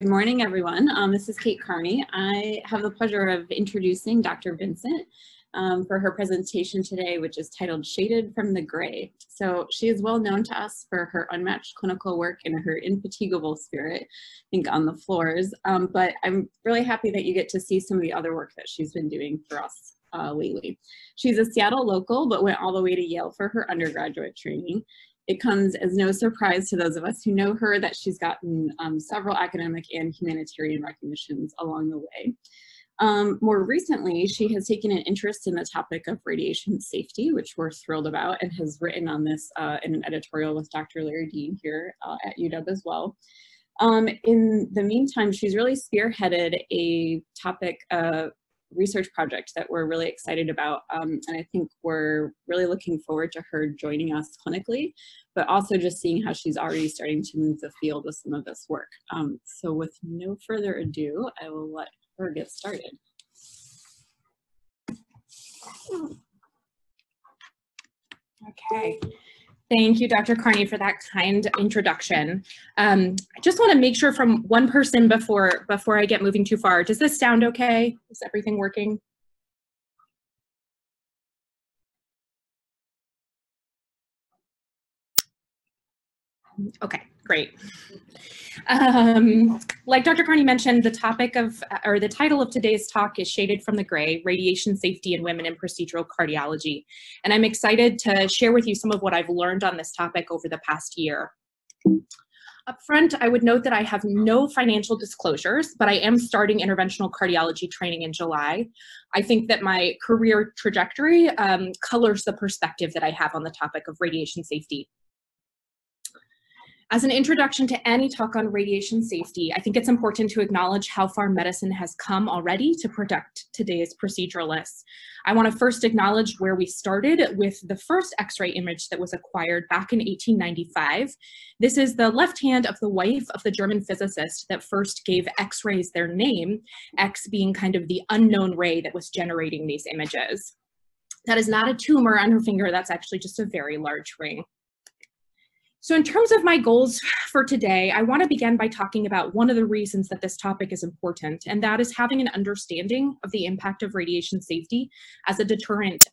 Good morning, everyone. This is Kate Carney. I have the pleasure of introducing Dr. Vincent for her presentation today, which is titled Shaded from the Gray. So she is well known to us for her unmatched clinical work and her infatigable spirit, I think, on the floors. But I'm really happy that you get to see some of the other work that she's been doing for us lately. She's a Seattle local, but went all the way to Yale for her undergraduate training. It comes as no surprise to those of us who know her that she's gotten several academic and humanitarian recognitions along the way. More recently, she has taken an interest in the topic of radiation safety, which we're thrilled about, and has written on this in an editorial with Dr. Larry Dean here at UW as well. In the meantime, she's really spearheaded a topic research project that we're really excited about, and I think we're really looking forward to her joining us clinically, but also just seeing how she's already starting to move the field with some of this work. So with no further ado, I will let her get started. Okay. Thank you, Dr. Carney, for that kind introduction. I just want to make sure from one person before I get moving too far. Does this sound okay? Is everything working? Okay, great. Like Dr. Carney mentioned, the title of today's talk is Shaded from the Gray, Radiation Safety in Women in Procedural Cardiology. And I'm excited to share with you some of what I've learned on this topic over the past year. Up front, I would note that I have no financial disclosures, but I am starting interventional cardiology training in July. I think that my career trajectory colors the perspective that I have on the topic of radiation safety. As an introduction to any talk on radiation safety, I think it's important to acknowledge how far medicine has come already to protect today's proceduralists. I want to first acknowledge where we started with the first X-ray image that was acquired back in 1895. This is the left hand of the wife of the German physicist that first gave X-rays their name, X being kind of the unknown ray that was generating these images. That is not a tumor on her finger, that's actually just a very large ring. So in terms of my goals for today, I want to begin by talking about one of the reasons that this topic is important, and that is having an understanding of the impact of radiation safety as a deterrent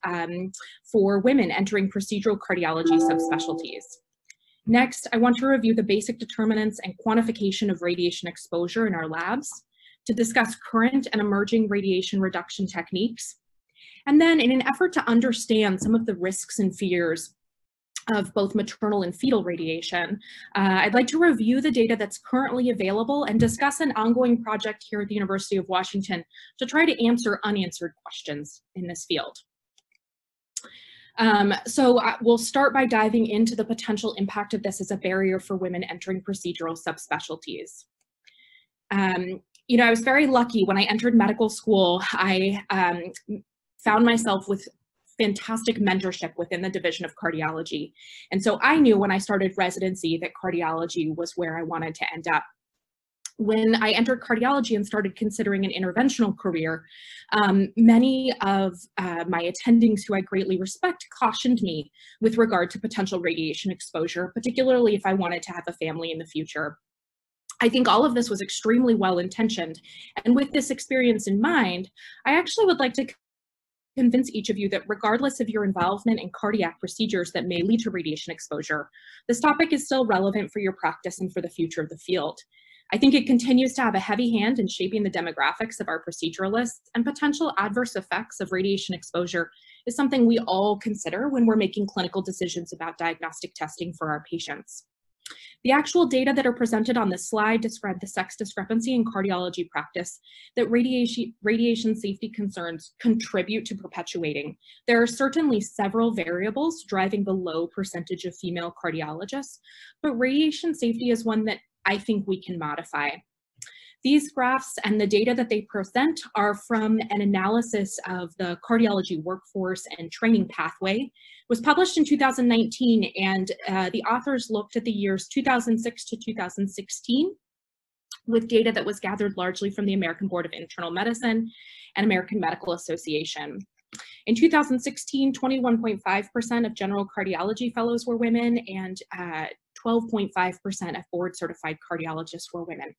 for women entering procedural cardiology subspecialties. Next, I want to review the basic determinants and quantification of radiation exposure in our labs, to discuss current and emerging radiation reduction techniques, and then in an effort to understand some of the risks and fears of both maternal and fetal radiation, I'd like to review the data that's currently available and discuss an ongoing project here at the University of Washington to try to answer unanswered questions in this field. So we'll start by diving into the potential impact of this as a barrier for women entering procedural subspecialties. You know, I was very lucky when I entered medical school. I found myself with fantastic mentorship within the division of cardiology. And so I knew when I started residency that cardiology was where I wanted to end up. When I entered cardiology and started considering an interventional career, many of my attendings who I greatly respect cautioned me with regard to potential radiation exposure, particularly if I wanted to have a family in the future. I think all of this was extremely well-intentioned. And with this experience in mind, I actually would like to convince each of you that regardless of your involvement in cardiac procedures that may lead to radiation exposure, this topic is still relevant for your practice and for the future of the field. I think it continues to have a heavy hand in shaping the demographics of our proceduralists, and potential adverse effects of radiation exposure is something we all consider when we're making clinical decisions about diagnostic testing for our patients. The actual data that are presented on this slide describe the sex discrepancy in cardiology practice that radiation safety concerns contribute to perpetuating. There are certainly several variables driving the low percentage of female cardiologists, but radiation safety is one that I think we can modify. These graphs and the data that they present are from an analysis of the cardiology workforce and training pathway. It was published in 2019, and the authors looked at the years 2006 to 2016 with data that was gathered largely from the American Board of Internal Medicine and American Medical Association. In 2016, 21.5% of general cardiology fellows were women, and 12.5% of board certified cardiologists were women.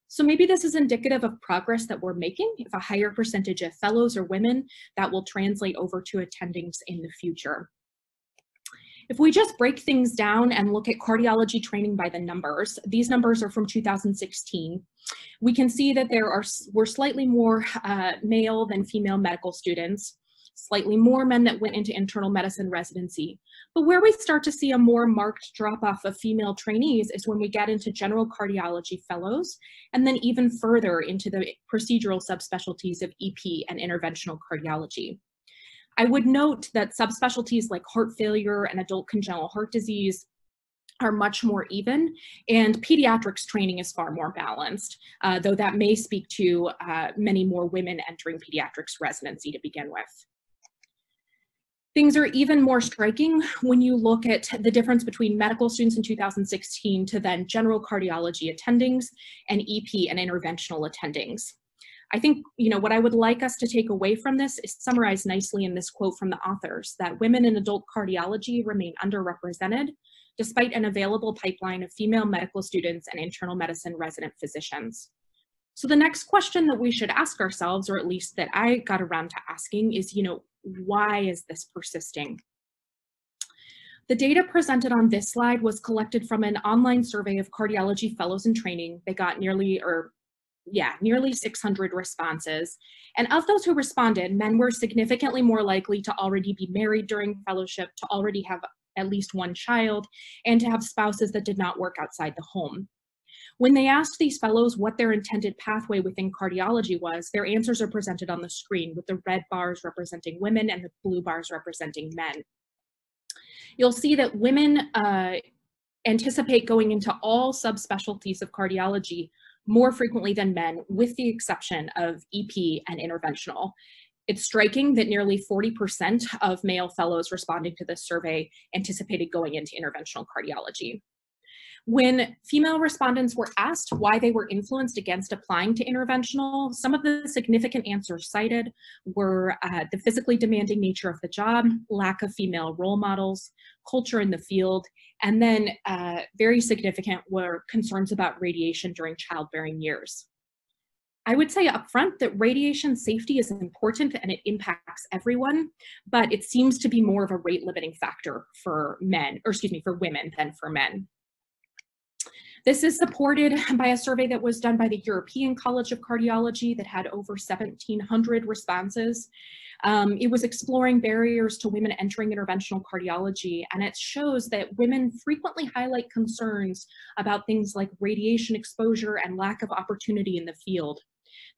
So maybe this is indicative of progress that we're making. If a higher percentage of fellows are women, that will translate over to attendings in the future. If we just break things down and look at cardiology training by the numbers, these numbers are from 2016. We can see that were slightly more male than female medical students, slightly more men that went into internal medicine residency. But where we start to see a more marked drop-off of female trainees is when we get into general cardiology fellows, and then even further into the procedural subspecialties of EP and interventional cardiology. I would note that subspecialties like heart failure and adult congenital heart disease are much more even, and pediatrics training is far more balanced, though that may speak to many more women entering pediatrics residency to begin with. Things are even more striking when you look at the difference between medical students in 2016 to then general cardiology attendings and EP and interventional attendings. I think, what I would like us to take away from this is summarized nicely in this quote from the authors, that women in adult cardiology remain underrepresented despite an available pipeline of female medical students and internal medicine resident physicians. So the next question that we should ask ourselves, or at least that I got around to asking, is, why is this persisting? The data presented on this slide was collected from an online survey of cardiology fellows in training. They got nearly 600 responses. And of those who responded, men were significantly more likely to already be married during fellowship, to already have at least one child, and to have spouses that did not work outside the home. When they asked these fellows what their intended pathway within cardiology was, their answers are presented on the screen, with the red bars representing women and the blue bars representing men. You'll see that women anticipate going into all subspecialties of cardiology more frequently than men, with the exception of EP and interventional. It's striking that nearly 40% of male fellows responding to this survey anticipated going into interventional cardiology. When female respondents were asked why they were influenced against applying to interventional, some of the significant answers cited were the physically demanding nature of the job, lack of female role models, culture in the field, and then very significant were concerns about radiation during childbearing years. I would say upfront that radiation safety is important and it impacts everyone, but it seems to be more of a rate limiting factor for women than for men. This is supported by a survey that was done by the European College of Cardiology that had over 1,700 responses. It was exploring barriers to women entering interventional cardiology, and it shows that women frequently highlight concerns about things like radiation exposure and lack of opportunity in the field.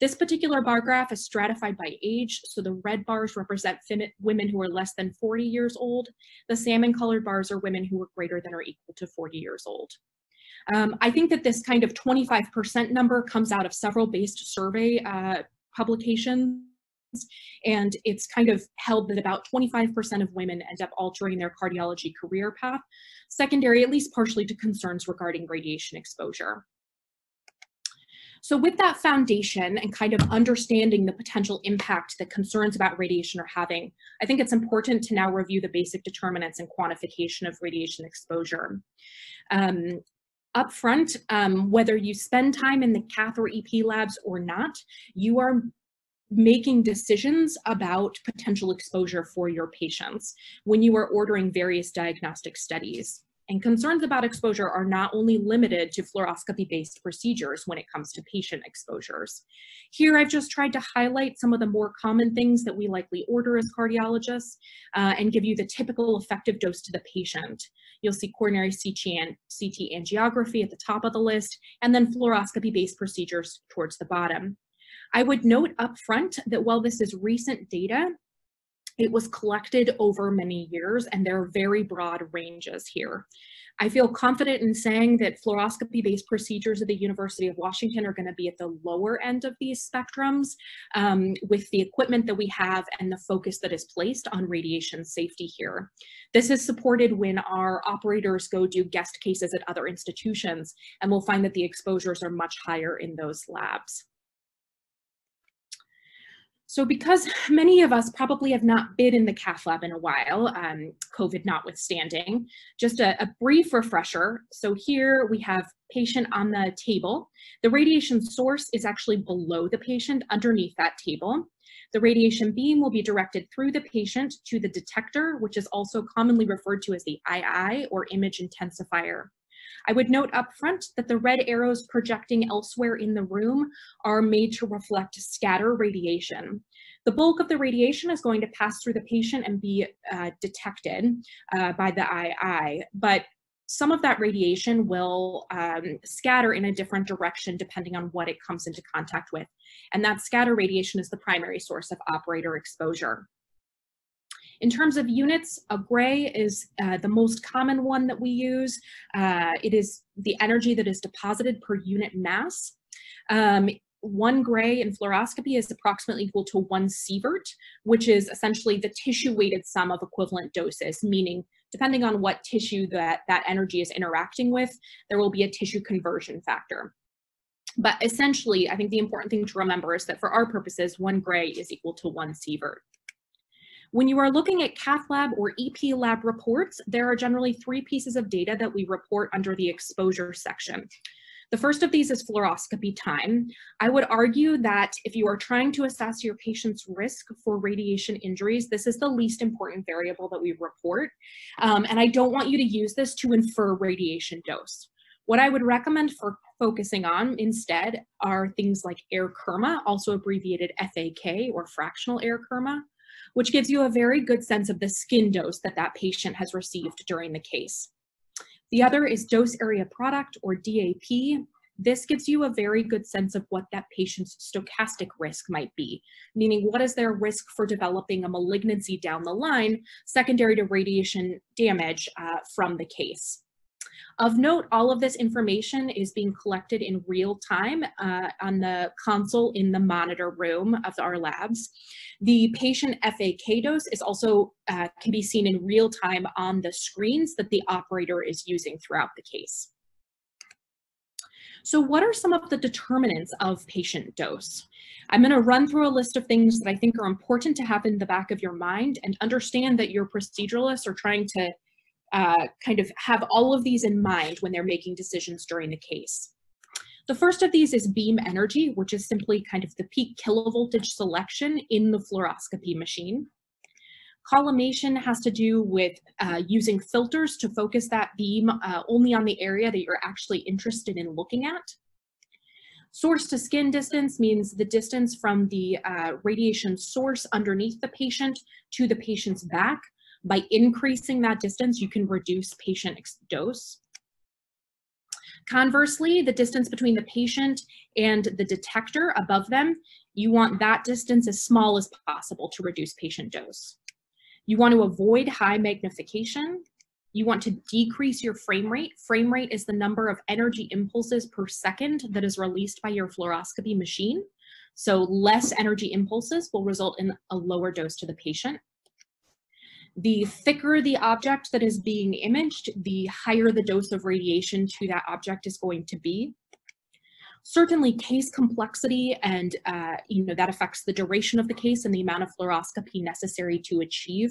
This particular bar graph is stratified by age, so the red bars represent women who are less than 40 years old. The salmon-colored bars are women who are greater than or equal to 40 years old. I think that this kind of 25% number comes out of several based survey publications, and it's kind of held that about 25% of women end up altering their cardiology career path, secondary at least partially to concerns regarding radiation exposure. So with that foundation and kind of understanding the potential impact that concerns about radiation are having, I think it's important to now review the basic determinants and quantification of radiation exposure. Up front, whether you spend time in the cath or EP labs or not, you are making decisions about potential exposure for your patients when you are ordering various diagnostic studies. And concerns about exposure are not only limited to fluoroscopy-based procedures when it comes to patient exposures. Here, I've just tried to highlight some of the more common things that we likely order as cardiologists and give you the typical effective dose to the patient. You'll see coronary CT angiography at the top of the list, and then fluoroscopy-based procedures towards the bottom. I would note up front that while this is recent data, it was collected over many years, and there are very broad ranges here. I feel confident in saying that fluoroscopy-based procedures at the University of Washington are going to be at the lower end of these spectrums with the equipment that we have and the focus that is placed on radiation safety here. This is supported when our operators go do guest cases at other institutions, and we'll find that the exposures are much higher in those labs. So because many of us probably have not been in the cath lab in a while, COVID notwithstanding, just a brief refresher. So here we have patient on the table. The radiation source is actually below the patient underneath that table. The radiation beam will be directed through the patient to the detector, which is also commonly referred to as the II or image intensifier. I would note up front that the red arrows projecting elsewhere in the room are made to reflect scatter radiation. The bulk of the radiation is going to pass through the patient and be detected by the II, but some of that radiation will scatter in a different direction depending on what it comes into contact with. And that scatter radiation is the primary source of operator exposure. In terms of units, a gray is the most common one that we use. It is the energy that is deposited per unit mass. 1 gray in fluoroscopy is approximately equal to 1 sievert, which is essentially the tissue-weighted sum of equivalent doses, meaning depending on what tissue that energy is interacting with, there will be a tissue conversion factor. But essentially, I think the important thing to remember is that for our purposes, 1 gray is equal to 1 sievert. When you are looking at cath lab or EP lab reports, there are generally 3 pieces of data that we report under the exposure section. The first of these is fluoroscopy time. I would argue that if you are trying to assess your patient's risk for radiation injuries, this is the least important variable that we report. And I don't want you to use this to infer radiation dose. What I would recommend for focusing on instead are things like air kerma, also abbreviated FAK or fractional air kerma, which gives you a very good sense of the skin dose that that patient has received during the case. The other is dose area product or DAP. This gives you a very good sense of what that patient's stochastic risk might be, meaning what is their risk for developing a malignancy down the line secondary to radiation damage from the case. Of note, all of this information is being collected in real time on the console in the monitor room of our labs. The patient FAK dose is also can be seen in real time on the screens that the operator is using throughout the case. So what are some of the determinants of patient dose? I'm going to run through a list of things that I think are important to have in the back of your mind and understand that your proceduralists are trying to kind of have all of these in mind when they're making decisions during the case. The first of these is beam energy, which is simply kind of the peak kilovoltage selection in the fluoroscopy machine. Collimation has to do with using filters to focus that beam only on the area that you're actually interested in looking at. Source to skin distance means the distance from the radiation source underneath the patient to the patient's back. By increasing that distance, you can reduce patient dose. Conversely, the distance between the patient and the detector above them, you want that distance as small as possible to reduce patient dose. You want to avoid high magnification. You want to decrease your frame rate. Frame rate is the number of energy impulses per second that is released by your fluoroscopy machine. So less energy impulses will result in a lower dose to the patient. The thicker the object that is being imaged, the higher the dose of radiation to that object is going to be. Certainly case complexity and that affects the duration of the case and the amount of fluoroscopy necessary to achieve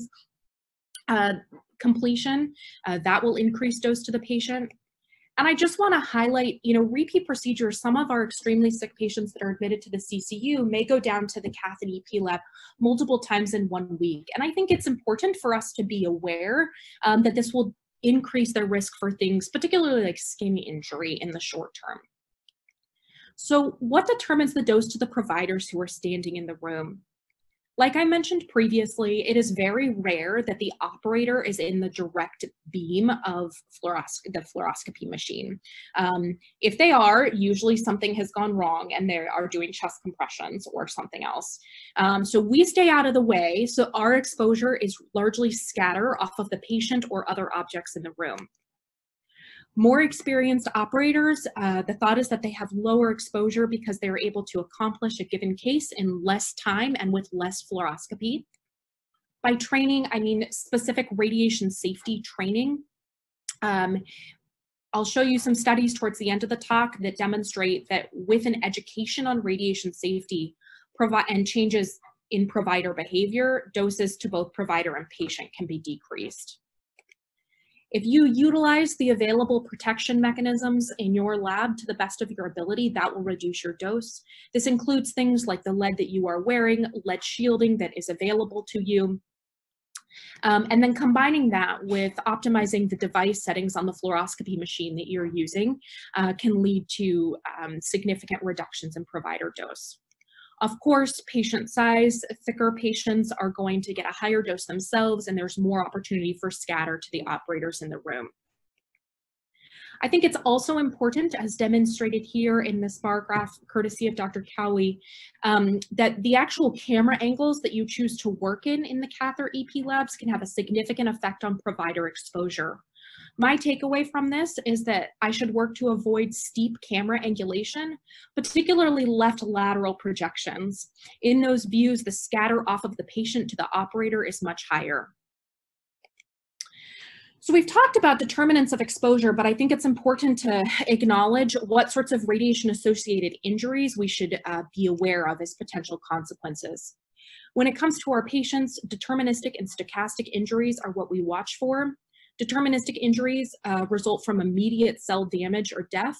completion. That will increase dose to the patient. And I just want to highlight, repeat procedures. Some of our extremely sick patients that are admitted to the CCU may go down to the cath and EP lab multiple times in 1 week. And I think it's important for us to be aware that this will increase their risk for things, particularly like skin injury in the short term. So what determines the dose to the providers who are standing in the room? Like I mentioned previously, it is very rare that the operator is in the direct beam of the fluoroscopy machine. If they are, usually something has gone wrong and they are doing chest compressions or something else. So we stay out of the way, so our exposure is largely scatter off of the patient or other objects in the room. More experienced operators, the thought is that they have lower exposure because they're able to accomplish a given case in less time and with less fluoroscopy. By training, I mean specific radiation safety training. I'll show you some studies towards the end of the talk that demonstrate that with an education on radiation safety and changes in provider behavior, doses to both provider and patient can be decreased. If you utilize the available protection mechanisms in your lab to the best of your ability, that will reduce your dose. This includes things like the lead that you are wearing, lead shielding that is available to you, and then combining that with optimizing the device settings on the fluoroscopy machine that you're using can lead to significant reductions in provider dose. Of course, patient size, thicker patients are going to get a higher dose themselves, and there's more opportunity for scatter to the operators in the room. I think it's also important, as demonstrated here in this bar graph, courtesy of Dr. Cowley, that the actual camera angles that you choose to work in the cath or EP labs can have a significant effect on provider exposure. My takeaway from this is that I should work to avoid steep camera angulation, particularly left lateral projections. In those views, the scatter off of the patient to the operator is much higher. So we've talked about determinants of exposure, but I think it's important to acknowledge what sorts of radiation-associated injuries we should be aware of as potential consequences. When it comes to our patients, deterministic and stochastic injuries are what we watch for. Deterministic injuries result from immediate cell damage or death,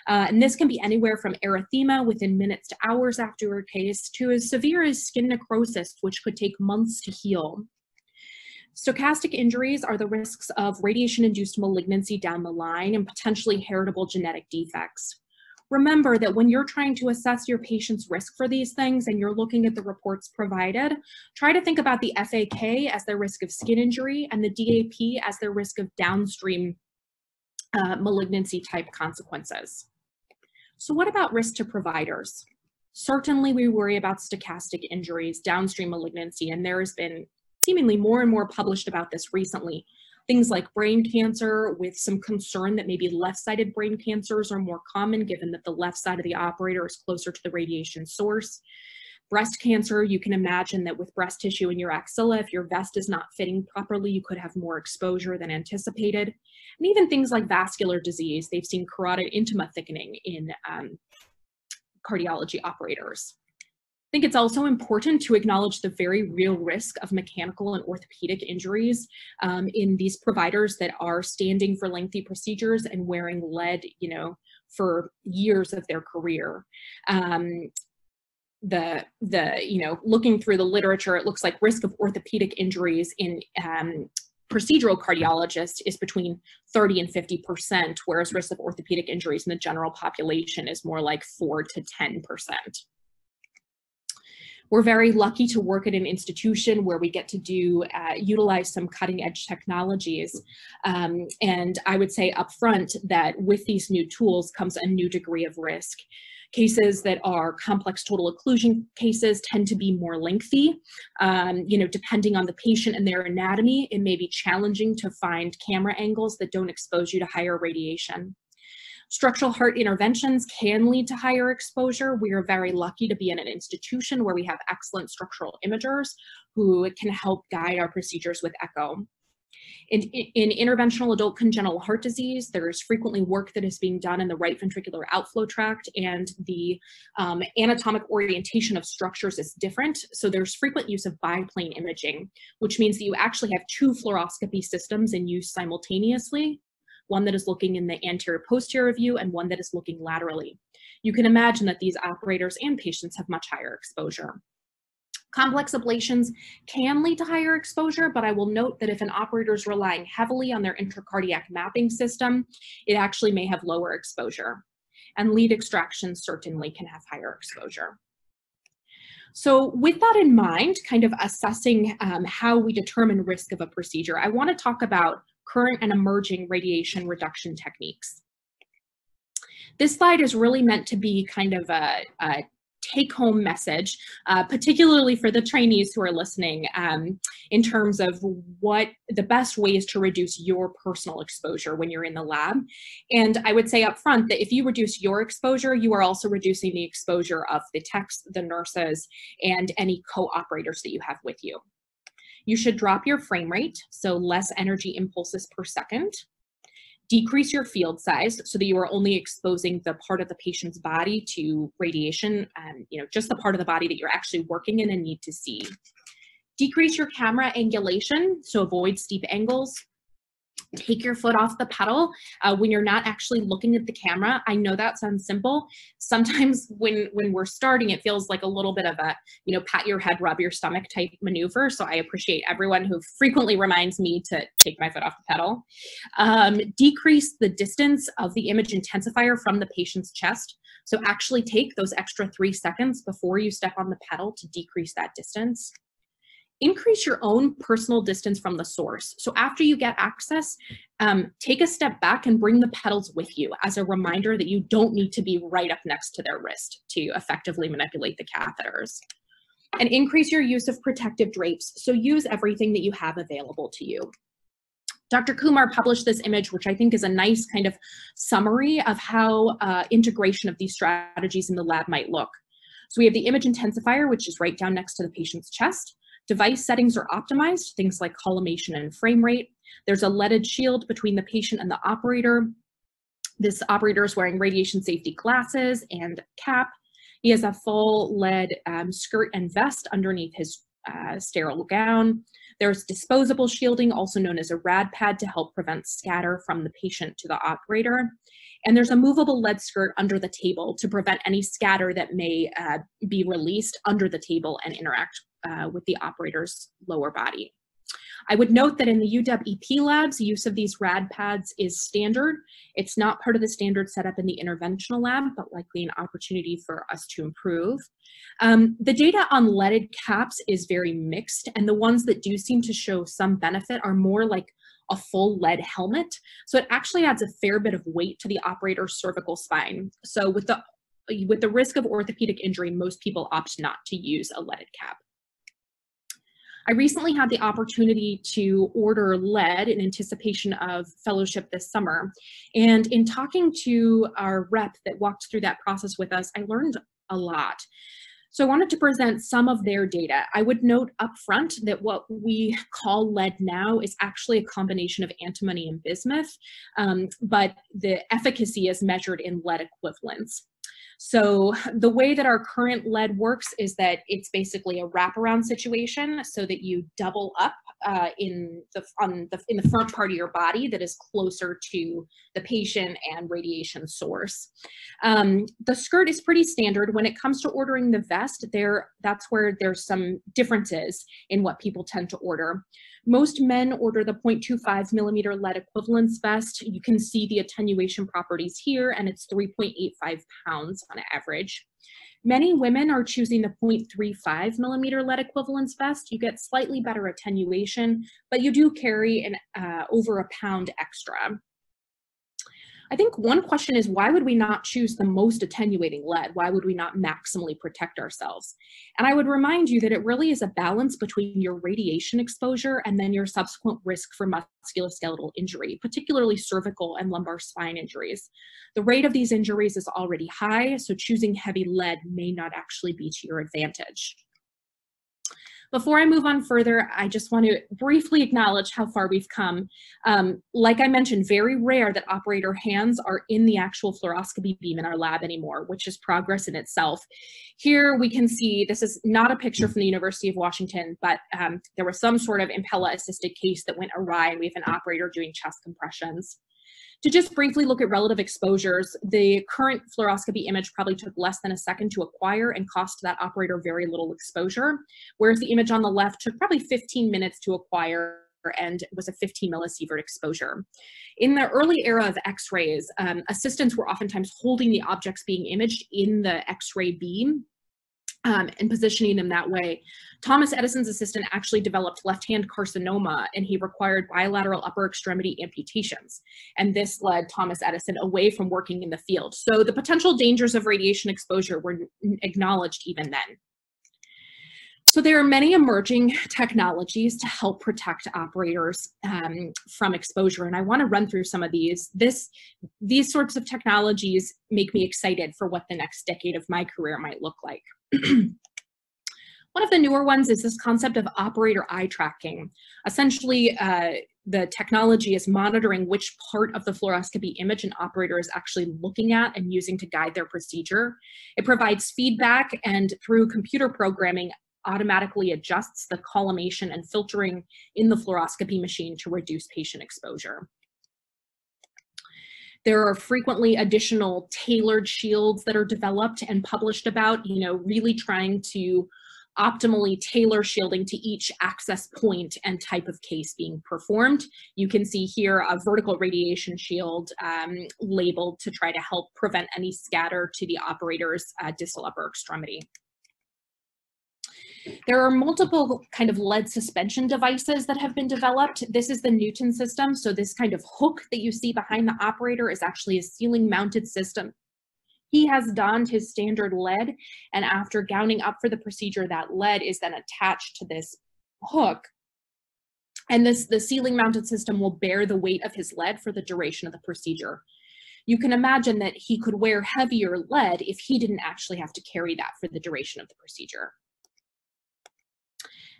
and this can be anywhere from erythema within minutes to hours after a case to as severe as skin necrosis, which could take months to heal. Stochastic injuries are the risks of radiation-induced malignancy down the line and potentially heritable genetic defects. Remember that when you're trying to assess your patient's risk for these things and you're looking at the reports provided, try to think about the FAK as their risk of skin injury and the DAP as their risk of downstream malignancy type consequences. So what about risk to providers? Certainly we worry about stochastic injuries, downstream malignancy, and there has been seemingly more and more published about this recently. Things like brain cancer, with some concern that maybe left-sided brain cancers are more common given that the left side of the operator is closer to the radiation source. Breast cancer, you can imagine that with breast tissue in your axilla, if your vest is not fitting properly, you could have more exposure than anticipated. And even things like vascular disease, they've seen carotid intima thickening in cardiology operators. I think it's also important to acknowledge the very real risk of mechanical and orthopedic injuries in these providers that are standing for lengthy procedures and wearing lead, for years of their career. Looking through the literature, it looks like risk of orthopedic injuries in procedural cardiologists is between 30 and 50%, whereas risk of orthopedic injuries in the general population is more like 4 to 10%. We're very lucky to work at an institution where we get to utilize some cutting edge technologies. And I would say upfront that with these new tools comes a new degree of risk. Cases that are complex total occlusion cases tend to be more lengthy. Depending on the patient and their anatomy, it may be challenging to find camera angles that don't expose you to higher radiation. Structural heart interventions can lead to higher exposure. We are very lucky to be in an institution where we have excellent structural imagers who can help guide our procedures with echo. In interventional adult congenital heart disease, there is frequently work that is being done in the right ventricular outflow tract, and the anatomic orientation of structures is different. So there's frequent use of biplane imaging, which means that you actually have two fluoroscopy systems in use simultaneously, one that is looking in the anterior posterior view and one that is looking laterally. You can imagine that these operators and patients have much higher exposure. Complex ablations can lead to higher exposure, but I will note that if an operator is relying heavily on their intracardiac mapping system, it actually may have lower exposure. And lead extraction certainly can have higher exposure. So with that in mind, kind of assessing how we determine risk of a procedure, I want to talk about current and emerging radiation reduction techniques. This slide is really meant to be kind of a take-home message, particularly for the trainees who are listening, in terms of what the best ways to reduce your personal exposure when you're in the lab. And I would say up front that if you reduce your exposure, you are also reducing the exposure of the techs, the nurses, and any co-operators that you have with you. You should drop your frame rate, so less energy impulses per second. Decrease your field size so that you are only exposing the part of the patient's body to radiation, just the part of the body that you're actually working in and need to see. Decrease your camera angulation, so avoid steep angles. Take your foot off the pedal when you're not actually looking at the camera. I know that sounds simple. Sometimes when we're starting, it feels like a little bit of a, pat your head, rub your stomach type maneuver. So I appreciate everyone who frequently reminds me to take my foot off the pedal. Decrease the distance of the image intensifier from the patient's chest. So actually take those extra 3 seconds before you step on the pedal to decrease that distance. Increase your own personal distance from the source. So after you get access, take a step back and bring the pedals with you as a reminder that you don't need to be right up next to their wrist to effectively manipulate the catheters. And increase your use of protective drapes. So use everything that you have available to you. Dr. Kumar published this image, which I think is a nice kind of summary of how integration of these strategies in the lab might look. So we have the image intensifier, which is right down next to the patient's chest. Device settings are optimized, things like collimation and frame rate. There's a leaded shield between the patient and the operator. This operator is wearing radiation safety glasses and cap. He has a full lead skirt and vest underneath his sterile gown. There's disposable shielding, also known as a rad pad, to help prevent scatter from the patient to the operator. And there's a movable lead skirt under the table to prevent any scatter that may be released under the table and interact with the operator's lower body. I would note that in the UW-EP labs, use of these rad pads is standard. It's not part of the standard setup in the interventional lab, but likely an opportunity for us to improve. The data on leaded caps is very mixed, and the ones that do seem to show some benefit are more like a full lead helmet. So it actually adds a fair bit of weight to the operator's cervical spine. So with the risk of orthopedic injury, most people opt not to use a leaded cap. I recently had the opportunity to order lead in anticipation of fellowship this summer. And in talking to our rep that walked through that process with us, I learned a lot. So I wanted to present some of their data. I would note up front that what we call lead now is actually a combination of antimony and bismuth, but the efficacy is measured in lead equivalents. So the way that our current lead works is that it's basically a wraparound situation, so that you double up in the front part of your body that is closer to the patient and radiation source. The skirt is pretty standard. When it comes to ordering the vest, that's where there's some differences in what people tend to order. Most men order the 0.25 millimeter lead equivalence vest. You can see the attenuation properties here, and it's 3.85 pounds on average. Many women are choosing the 0.35 millimeter lead equivalence vest. You get slightly better attenuation, but you do carry over a pound extra. I think one question is, why would we not choose the most attenuating lead? Why would we not maximally protect ourselves? And I would remind you that it really is a balance between your radiation exposure and then your subsequent risk for musculoskeletal injury, particularly cervical and lumbar spine injuries. The rate of these injuries is already high, so choosing heavy lead may not actually be to your advantage. Before I move on further, I just want to briefly acknowledge how far we've come. Like I mentioned, very rare that operator hands are in the actual fluoroscopy beam in our lab anymore, which is progress in itself. Here we can see, this is not a picture from the University of Washington, but there was some sort of Impella-assisted case that went awry, and we have an operator doing chest compressions. To just briefly look at relative exposures, the current fluoroscopy image probably took less than a second to acquire and cost that operator very little exposure, whereas the image on the left took probably 15 minutes to acquire and was a 15 millisievert exposure. In the early era of X-rays, assistants were oftentimes holding the objects being imaged in the X-ray beam and positioning them that way. Thomas Edison's assistant actually developed left-hand carcinoma, and he required bilateral upper extremity amputations. And this led Thomas Edison away from working in the field. So the potential dangers of radiation exposure were acknowledged even then. So there are many emerging technologies to help protect operators from exposure, and I want to run through some of these. These sorts of technologies make me excited for what the next decade of my career might look like. One of the newer ones is this concept of operator eye tracking. Essentially, the technology is monitoring which part of the fluoroscopy image an operator is actually looking at and using to guide their procedure. It provides feedback, and through computer programming, automatically adjusts the collimation and filtering in the fluoroscopy machine to reduce patient exposure. There are frequently additional tailored shields that are developed and published about, really trying to optimally tailor shielding to each access point and type of case being performed. You can see here a vertical radiation shield labeled to try to help prevent any scatter to the operator's distal upper extremity. There are multiple kind of lead suspension devices that have been developed. This is the Newton system. So this kind of hook that you see behind the operator is actually a ceiling mounted system. He has donned his standard lead, and after gowning up for the procedure, that lead is then attached to this hook. And the ceiling mounted system will bear the weight of his lead for the duration of the procedure. You can imagine that he could wear heavier lead if he didn't actually have to carry that for the duration of the procedure.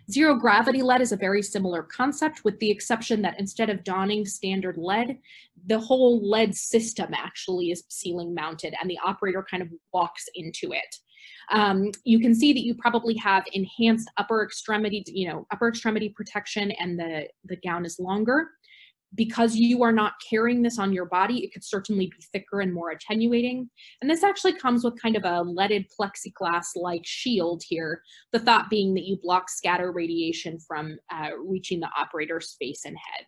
Zero gravity lead is a very similar concept, with the exception that instead of donning standard lead, the whole lead system actually is ceiling mounted and the operator kind of walks into it. You can see that you probably have enhanced upper extremity protection, and the gown is longer. Because you are not carrying this on your body, it could certainly be thicker and more attenuating. And this actually comes with kind of a leaded plexiglass-like shield here, the thought being that you block scatter radiation from reaching the operator's face and head.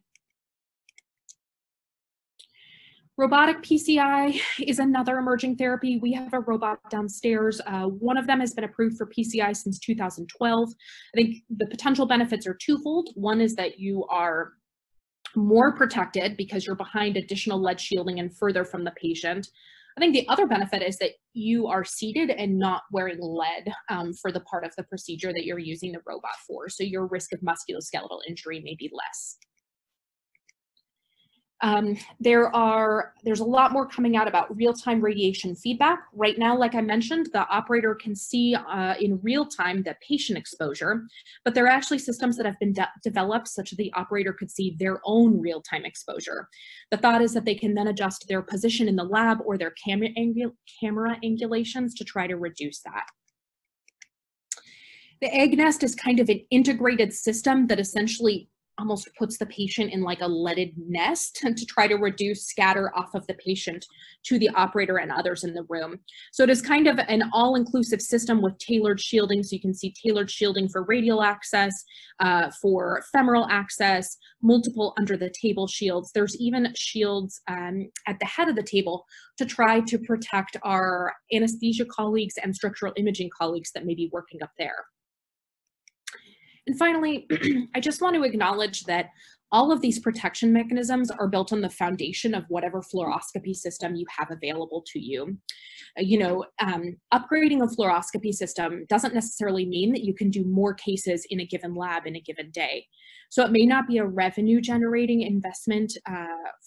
Robotic PCI is another emerging therapy. We have a robot downstairs. One of them has been approved for PCI since 2012. I think the potential benefits are twofold. One is that you are more protected because you're behind additional lead shielding and further from the patient. I think the other benefit is that you are seated and not wearing lead for the part of the procedure that you're using the robot for. So your risk of musculoskeletal injury may be less. There's a lot more coming out about real-time radiation feedback. Right now, like I mentioned, the operator can see in real time the patient exposure, but there are actually systems that have been developed such that the operator could see their own real-time exposure. The thought is that they can then adjust their position in the lab or their camera angulations to try to reduce that. The egg nest is kind of an integrated system that essentially almost puts the patient in like a leaded nest and to try to reduce scatter off of the patient to the operator and others in the room. So it is kind of an all-inclusive system with tailored shielding. So you can see tailored shielding for radial access, for femoral access, multiple under the table shields. There's even shields at the head of the table to try to protect our anesthesia colleagues and structural imaging colleagues that may be working up there. And finally, I just want to acknowledge that all of these protection mechanisms are built on the foundation of whatever fluoroscopy system you have available to you. Upgrading a fluoroscopy system doesn't necessarily mean that you can do more cases in a given lab in a given day. So it may not be a revenue generating investment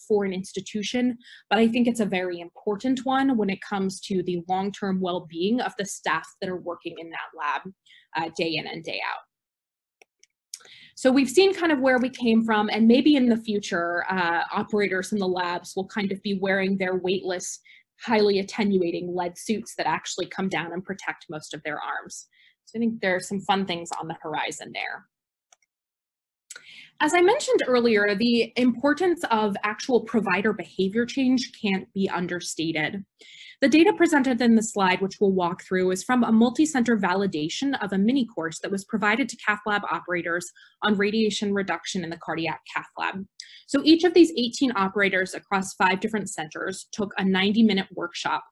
for an institution, but I think it's a very important one when it comes to the long-term well-being of the staff that are working in that lab day in and day out. So we've seen kind of where we came from, and maybe in the future, operators in the labs will kind of be wearing their weightless, highly attenuating lead suits that actually come down and protect most of their arms. So I think there are some fun things on the horizon there. As I mentioned earlier, the importance of actual provider behavior change can't be understated. The data presented in the slide, which we'll walk through, is from a multi-center validation of a mini course that was provided to cath lab operators on radiation reduction in the cardiac cath lab. So each of these 18 operators across 5 different centers took a 90-minute workshop,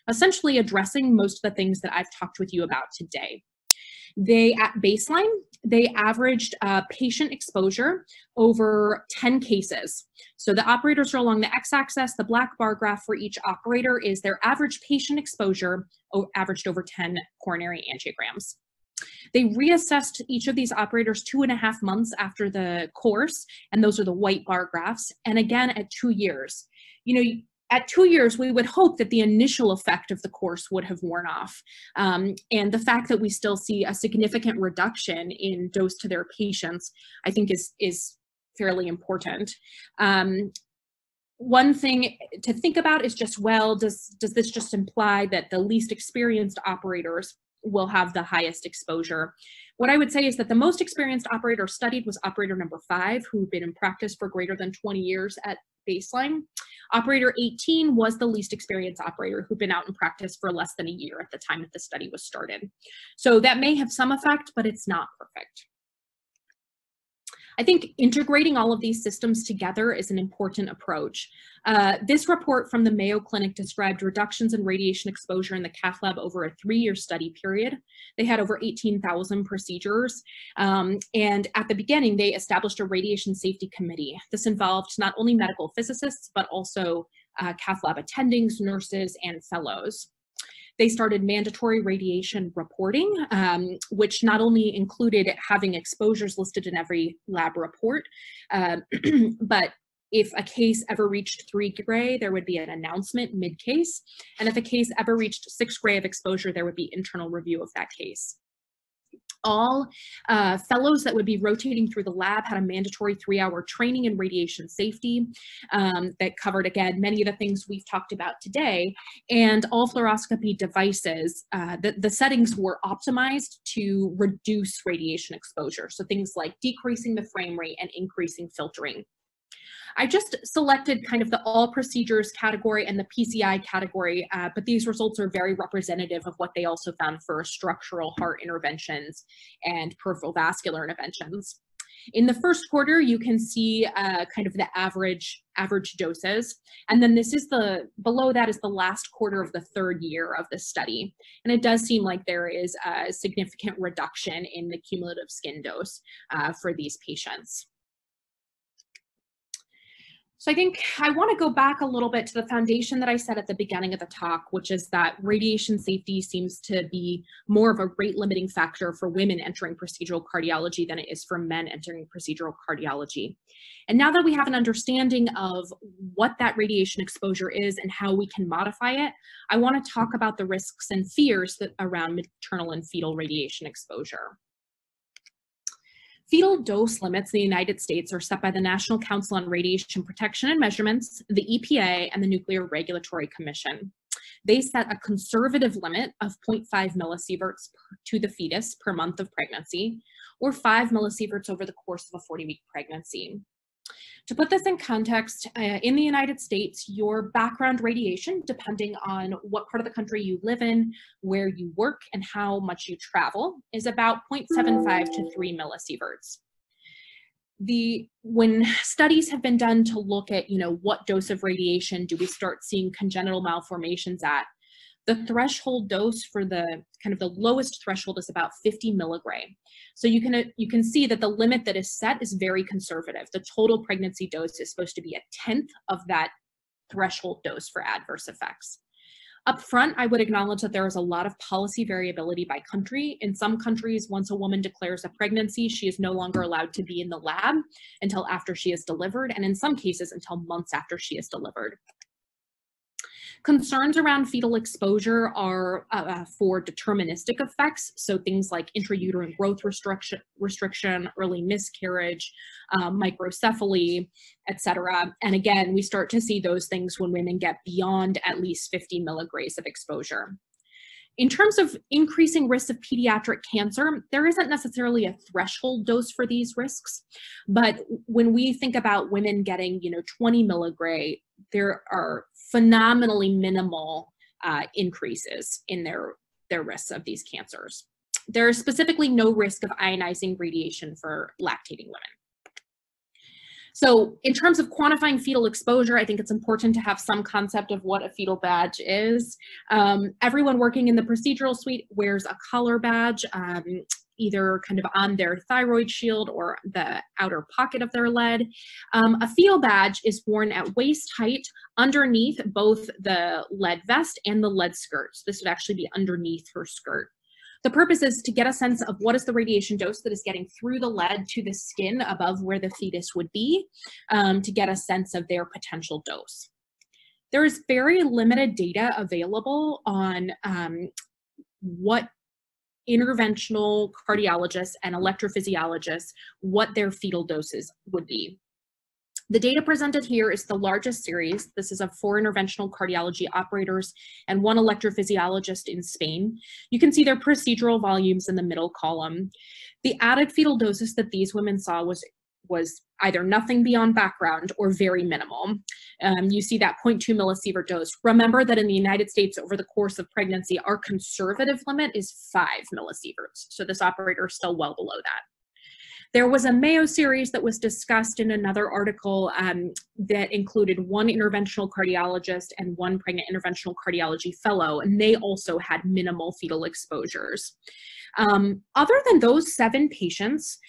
essentially addressing most of the things that I've talked with you about today. At baseline, they averaged patient exposure over 10 cases. So the operators are along the x-axis. The black bar graph for each operator is their average patient exposure averaged over 10 coronary angiograms. They reassessed each of these operators 2.5 months after the course, and those are the white bar graphs, and again at 2 years. At 2 years, we would hope that the initial effect of the course would have worn off. And the fact that we still see a significant reduction in dose to their patients, I think is fairly important. One thing to think about is just, well, does this just imply that the least experienced operators will have the highest exposure? What I would say is that the most experienced operator studied was operator number 5, who'd been in practice for greater than 20 years at baseline. Operator 18 was the least experienced operator who'd been out in practice for less than a year at the time that the study was started. So that may have some effect, but it's not perfect. I think integrating all of these systems together is an important approach. This report from the Mayo Clinic described reductions in radiation exposure in the cath lab over a 3-year study period. They had over 18,000 procedures. And at the beginning, they established a radiation safety committee. This involved not only medical physicists, but also cath lab attendings, nurses, and fellows. They started mandatory radiation reporting, which not only included having exposures listed in every lab report, but if a case ever reached 3 gray, there would be an announcement mid-case. And if a case ever reached 6 gray of exposure, there would be internal review of that case. All fellows that would be rotating through the lab had a mandatory 3-hour training in radiation safety that covered, again, many of the things we've talked about today. And all fluoroscopy devices, the settings were optimized to reduce radiation exposure. So things like decreasing the frame rate and increasing filtering. I just selected kind of the all procedures category and the PCI category, but these results are very representative of what they also found for structural heart interventions and peripheral vascular interventions. In the first quarter, you can see kind of the average doses. And then this is below that is the last quarter of the 3rd year of the study. And it does seem like there is a significant reduction in the cumulative skin dose for these patients. So I think I want to go back a little bit to the foundation that I said at the beginning of the talk, which is that radiation safety seems to be more of a rate limiting factor for women entering procedural cardiology than it is for men entering procedural cardiology. And now that we have an understanding of what that radiation exposure is and how we can modify it, I want to talk about the risks and fears around maternal and fetal radiation exposure. Fetal dose limits in the United States are set by the National Council on Radiation Protection and Measurements, the EPA, and the Nuclear Regulatory Commission. They set a conservative limit of 0.5 millisieverts to the fetus per month of pregnancy, or 5 millisieverts over the course of a 40-week pregnancy. To put this in context, in the United States, your background radiation, depending on what part of the country you live in, where you work, and how much you travel, is about 0.75 to 3 millisieverts. When studies have been done to look at, what dose of radiation do we start seeing congenital malformations at, the threshold dose for the lowest threshold is about 50 milligray. So you can see that the limit that is set is very conservative. The total pregnancy dose is supposed to be 1/10 of that threshold dose for adverse effects. Up front, I would acknowledge that there is a lot of policy variability by country. In some countries, once a woman declares a pregnancy, she is no longer allowed to be in the lab until after she is delivered, and in some cases until months after she is delivered. Concerns around fetal exposure are for deterministic effects, so things like intrauterine growth restriction, early miscarriage, microcephaly, etc. And again, we start to see those things when women get beyond at least 50 milligrams of exposure. In terms of increasing risks of pediatric cancer, there isn't necessarily a threshold dose for these risks, but when we think about women getting, 20 milligray, there are phenomenally minimal increases in their risks of these cancers. There is specifically no risk of ionizing radiation for lactating women. So in terms of quantifying fetal exposure, I think it's important to have some concept of what a fetal badge is. Everyone working in the procedural suite wears a collar badge, either kind of on their thyroid shield or the outer pocket of their lead. A fetal badge is worn at waist height underneath both the lead vest and the lead skirt. So this would actually be underneath her skirt. The purpose is to get a sense of what is the radiation dose that is getting through the lead to the skin above where the fetus would be, to get a sense of their potential dose. There is very limited data available on what interventional cardiologists and electrophysiologists, what their fetal doses would be. The data presented here is the largest series. This is of 4 interventional cardiology operators and 1 electrophysiologist in Spain. You can see their procedural volumes in the middle column. The added fetal doses that these women saw was either nothing beyond background or very minimal. You see that 0.2 millisievert dose. Remember that in the United States, over the course of pregnancy, our conservative limit is 5 millisieverts. So this operator is still well below that. There was a Mayo series that was discussed in another article that included 1 interventional cardiologist and 1 pregnant interventional cardiology fellow, and they also had minimal fetal exposures. Other than those 7 patients,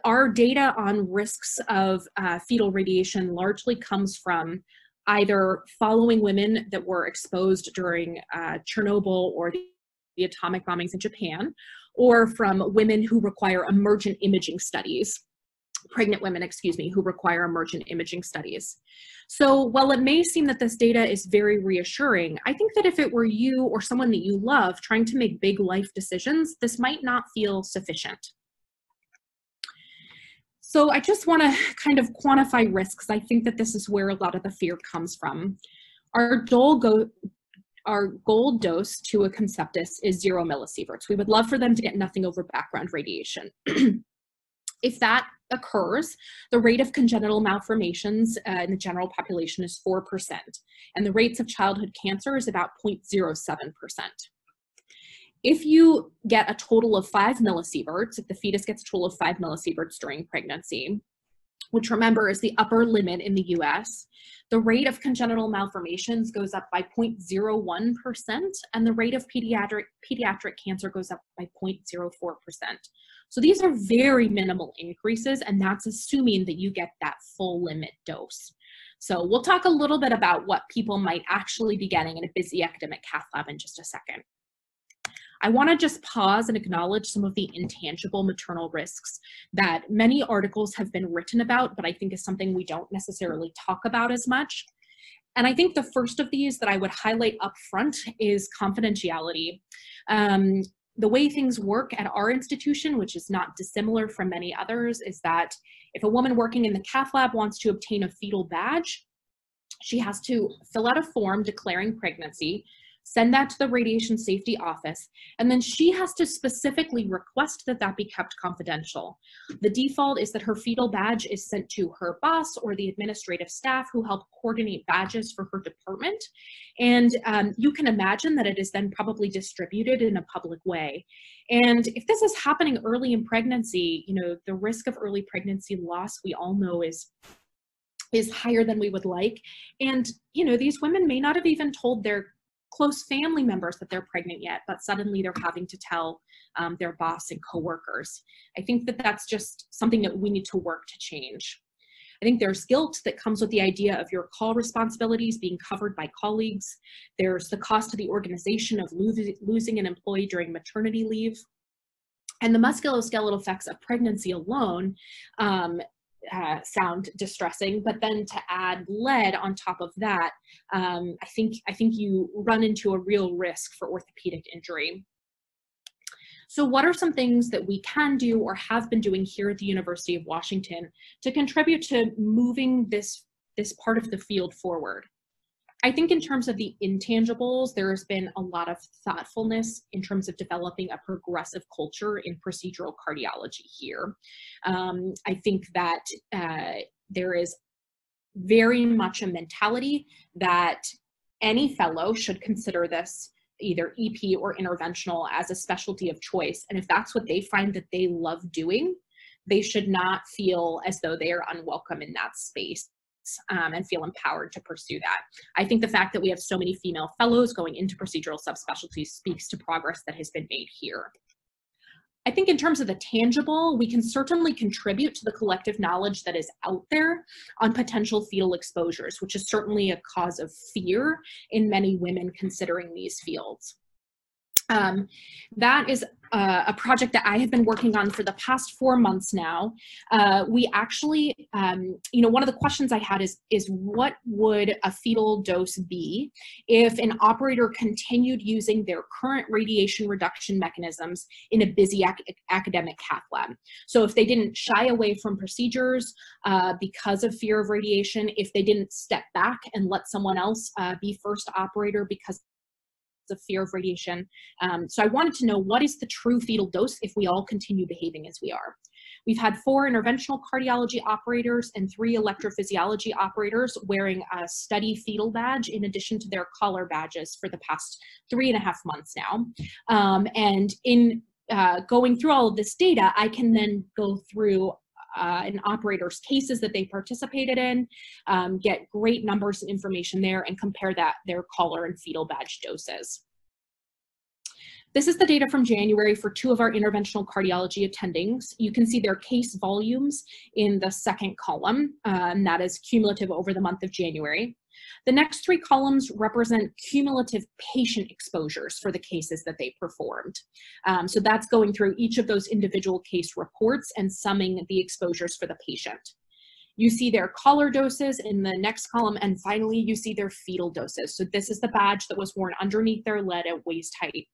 our data on risks of fetal radiation largely comes from either following women that were exposed during Chernobyl or the atomic bombings in Japan, or from women who require emergent imaging studies, pregnant women, excuse me, who require emergent imaging studies. So while it may seem that this data is very reassuring, I think that if it were you or someone that you love trying to make big life decisions, this might not feel sufficient. So I just want to kind of quantify risks. I think that this is where a lot of the fear comes from. Our goal dose to a conceptus is 0 millisieverts. We would love for them to get nothing over background radiation. If that occurs, the rate of congenital malformations in the general population is 4%, and the rates of childhood cancer is about 0.07%. If you get a total of 5 millisieverts, if the fetus gets a total of 5 millisieverts during pregnancy, which remember is the upper limit in the US, the rate of congenital malformations goes up by 0.01%, and the rate of pediatric cancer goes up by 0.04%. So these are very minimal increases, and that's assuming that you get that full limit dose. So we'll talk a little bit about what people might actually be getting in a busy academic cath lab in just a second. I want to just pause and acknowledge some of the intangible maternal risks that many articles have been written about, but I think is something we don't necessarily talk about as much. And I think the first of these that I would highlight up front is confidentiality. The way things work at our institution, which is not dissimilar from many others, is that if a woman working in the cath lab wants to obtain a fetal badge, she has to fill out a form declaring pregnancy, send that to the radiation safety office, and then she has to specifically request that that be kept confidential. The default is that her fetal badge is sent to her boss or the administrative staff who help coordinate badges for her department. And you can imagine that it is then probably distributed in a public way. And if this is happening early in pregnancy, you know, the risk of early pregnancy loss, we all know is higher than we would like. And, you know, these women may not have even told their close family members that they're pregnant yet, but suddenly they're having to tell their boss and coworkers. I think that that's just something that we need to work to change. I think there's guilt that comes with the idea of your call responsibilities being covered by colleagues. There's the cost to the organization of losing an employee during maternity leave. And the musculoskeletal effects of pregnancy alone sound distressing, but then to add lead on top of that, I think you run into a real risk for orthopedic injury. So what are some things that we can do or have been doing here at the University of Washington to contribute to moving this part of the field forward? I think in terms of the intangibles, there has been a lot of thoughtfulness in terms of developing a progressive culture in procedural cardiology here. I think that there is very much a mentality that any fellow should consider this either EP or interventional as a specialty of choice. And if that's what they find that they love doing, they should not feel as though they are unwelcome in that space. And feel empowered to pursue that. I think the fact that we have so many female fellows going into procedural subspecialties speaks to progress that has been made here. I think in terms of the tangible, we can certainly contribute to the collective knowledge that is out there on potential fetal exposures, which is certainly a cause of fear in many women considering these fields. That is a project that I have been working on for the past 4 months now. We actually, one of the questions I had is what would a fetal dose be if an operator continued using their current radiation reduction mechanisms in a busy academic cath lab? So if they didn't shy away from procedures because of fear of radiation, if they didn't step back and let someone else be first operator because of fear of radiation. So I wanted to know, what is the true fetal dose if we all continue behaving as we are? We've had 4 interventional cardiology operators and 3 electrophysiology operators wearing a study fetal badge in addition to their collar badges for the past 3.5 months now. And in going through all of this data, I can then go through an operator's cases that they participated in, get great numbers and information there, and compare their collar and fetal badge doses. This is the data from January for 2 of our interventional cardiology attendings. You can see their case volumes in the second column, and that is cumulative over the month of January. The next 3 columns represent cumulative patient exposures for the cases that they performed. So that's going through each of those individual case reports and summing the exposures for the patient. You see their collar doses in the next column, and finally you see their fetal doses. So this is the badge that was worn underneath their lead at waist height.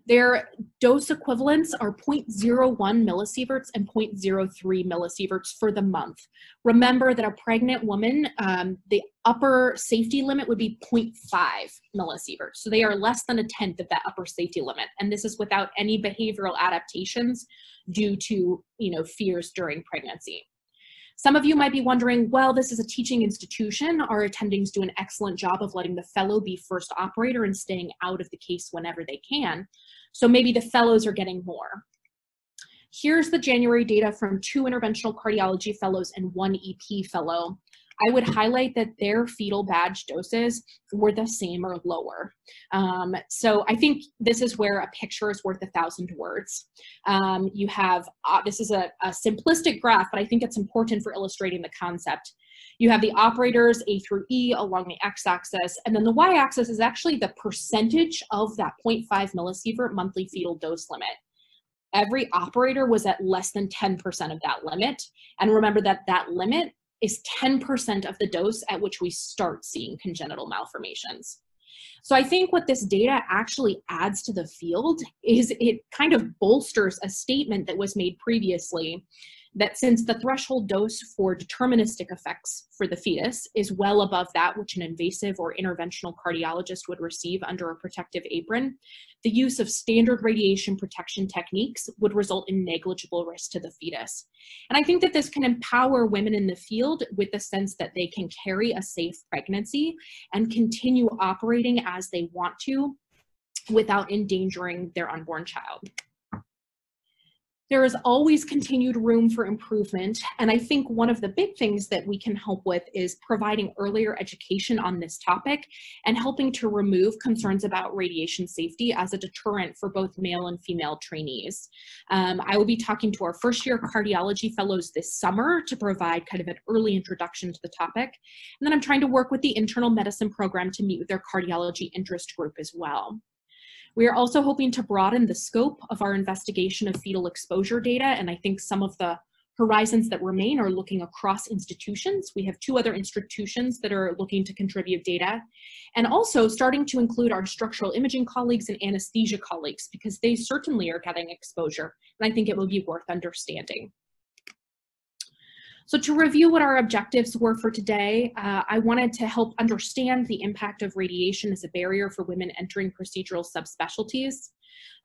Their dose equivalents are 0.01 millisieverts and 0.03 millisieverts for the month. Remember that a pregnant woman, the upper safety limit would be 0.5 millisieverts. So they are less than 1/10 of that upper safety limit. And this is without any behavioral adaptations due to, fears during pregnancy. Some of you might be wondering, well, this is a teaching institution. Our attendings do an excellent job of letting the fellow be first operator and staying out of the case whenever they can. So maybe the fellows are getting more. Here's the January data from 2 interventional cardiology fellows and 1 EP fellow. I would highlight that their fetal badge doses were the same or lower. So I think this is where a picture is worth 1,000 words. You have, this is a simplistic graph, but I think it's important for illustrating the concept. You have the operators A through E along the x-axis, and then the y-axis is actually the percentage of that 0.5 millisievert monthly fetal dose limit. Every operator was at less than 10% of that limit. And remember that that limit is 10% of the dose at which we start seeing congenital malformations. So I think what this data actually adds to the field is it kind of bolsters a statement that was made previously that since the threshold dose for deterministic effects for the fetus is well above that which an invasive or interventional cardiologist would receive under a protective apron, the use of standard radiation protection techniques would result in negligible risk to the fetus. And I think that this can empower women in the field with the sense that they can carry a safe pregnancy and continue operating as they want to without endangering their unborn child. There is always continued room for improvement, and I think one of the big things that we can help with is providing earlier education on this topic and helping to remove concerns about radiation safety as a deterrent for both male and female trainees. I will be talking to our first-year cardiology fellows this summer to provide kind of an early introduction to the topic, and then I'm trying to work with the internal medicine program to meet with their cardiology interest group as well. We are also hoping to broaden the scope of our investigation of fetal exposure data, and I think some of the horizons that remain are looking across institutions. We have 2 other institutions that are looking to contribute data, and also starting to include our structural imaging colleagues and anesthesia colleagues, because they certainly are getting exposure, and I think it will be worth understanding. So to review what our objectives were for today, I wanted to help understand the impact of radiation as a barrier for women entering procedural subspecialties.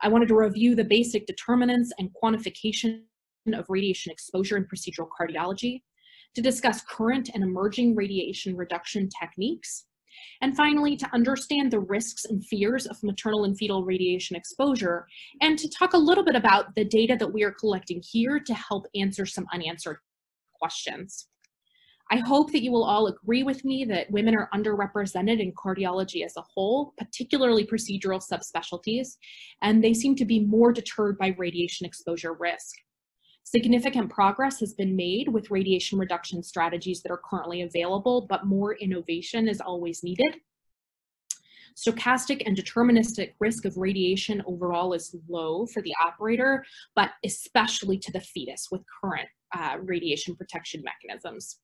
I wanted to review the basic determinants and quantification of radiation exposure in procedural cardiology, to discuss current and emerging radiation reduction techniques, and finally, to understand the risks and fears of maternal and fetal radiation exposure, and to talk a little bit about the data that we are collecting here to help answer some unanswered questions. I hope that you will all agree with me that women are underrepresented in cardiology as a whole, particularly procedural subspecialties, and they seem to be more deterred by radiation exposure risk. Significant progress has been made with radiation reduction strategies that are currently available, but more innovation is always needed. Stochastic and deterministic risk of radiation overall is low for the operator, but especially to the fetus with current radiation protection mechanisms.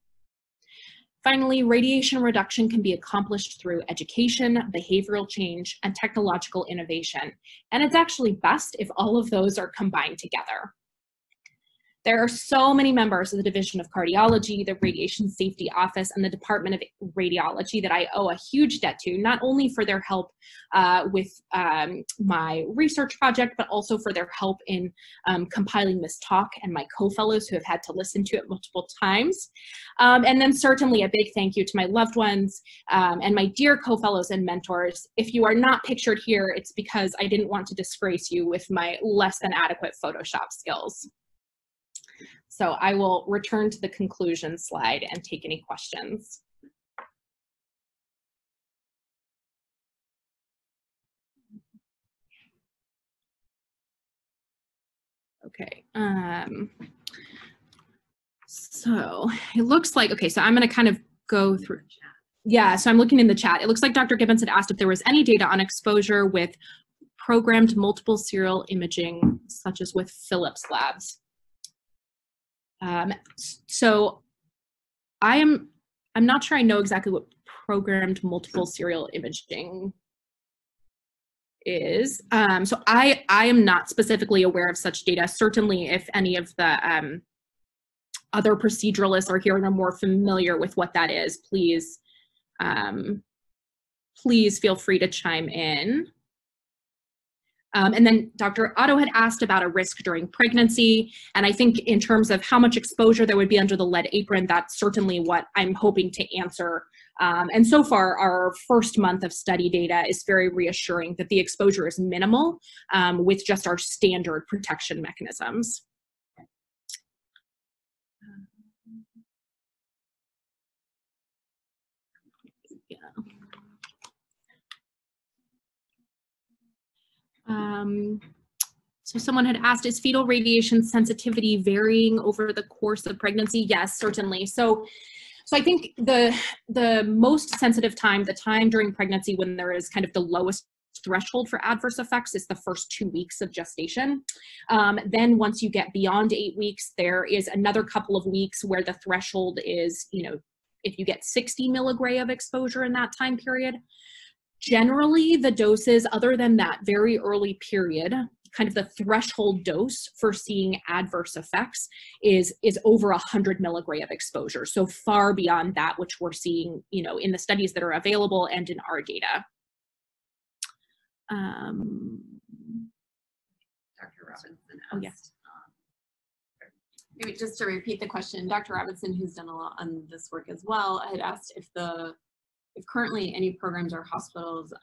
Finally, radiation reduction can be accomplished through education, behavioral change, and technological innovation. And it's actually best if all of those are combined together. There are so many members of the Division of Cardiology, the Radiation Safety Office, and the Department of Radiology that I owe a huge debt to, not only for their help with my research project, but also for their help in compiling this talk, and my co-fellows who have had to listen to it multiple times. And then certainly a big thank you to my loved ones and my dear co-fellows and mentors. If you are not pictured here, it's because I didn't want to disgrace you with my less than adequate Photoshop skills. So I will return to the conclusion slide and take any questions. Okay, so it looks like, okay, so I'm gonna kind of go through. Yeah, so I'm looking in the chat. It looks like Dr. Gibbons had asked if there was any data on exposure with programmed multiple serial imaging, such as with Philips Labs. So I'm not sure I know exactly what programmed multiple serial imaging is. So I am not specifically aware of such data. Certainly if any of the other proceduralists are here and are more familiar with what that is, please, please feel free to chime in. And then Dr. Otto had asked about a risk during pregnancy. And I think in terms of how much exposure there would be under the lead apron, that's certainly what I'm hoping to answer. And so far, our first month of study data is very reassuring that the exposure is minimal with just our standard protection mechanisms. So someone had asked, is fetal radiation sensitivity varying over the course of pregnancy? Yes, certainly. So I think the most sensitive time, the time during pregnancy when there is kind of the lowest threshold for adverse effects, is the first 2 weeks of gestation. Then once you get beyond 8 weeks, there is another couple of weeks where the threshold is, you know, if you get 60 milligray of exposure in that time period. Generally, the doses, other than that very early period, kind of the threshold dose for seeing adverse effects is over 100 milligray of exposure. So far beyond that, which we're seeing, you know, in the studies that are available and in our data. Dr. Robinson asked, oh yes. Maybe just to repeat the question, Dr. Robinson, who's done a lot on this work as well, had asked if currently any programs or hospitals,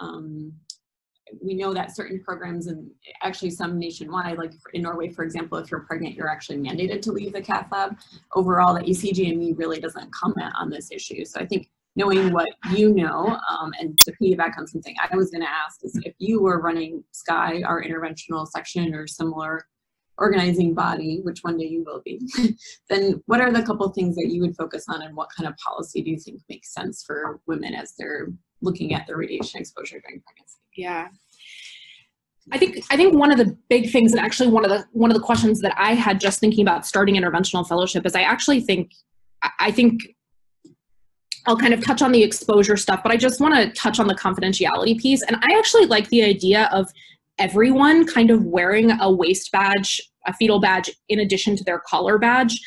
we know that certain programs, and actually some nationwide, like in Norway, for example, if you're pregnant, you're actually mandated to leave the cath lab. Overall, the ECGME really doesn't comment on this issue. So I think knowing what you know, and to piggyback on something I was gonna ask, is if you were running SCI, our interventional section, or similar organizing body, which one day you will be, then what are the couple things that you would focus on, and what kind of policy do you think makes sense for women as they're looking at their radiation exposure during pregnancy? Yeah, I think one of the big things, and actually one of the questions that I had just thinking about starting interventional fellowship, is I think I'll kind of touch on the exposure stuff, but I just want to touch on the confidentiality piece. And I actually like the idea of everyone kind of wearing a waist badge, a fetal badge, in addition to their collar badge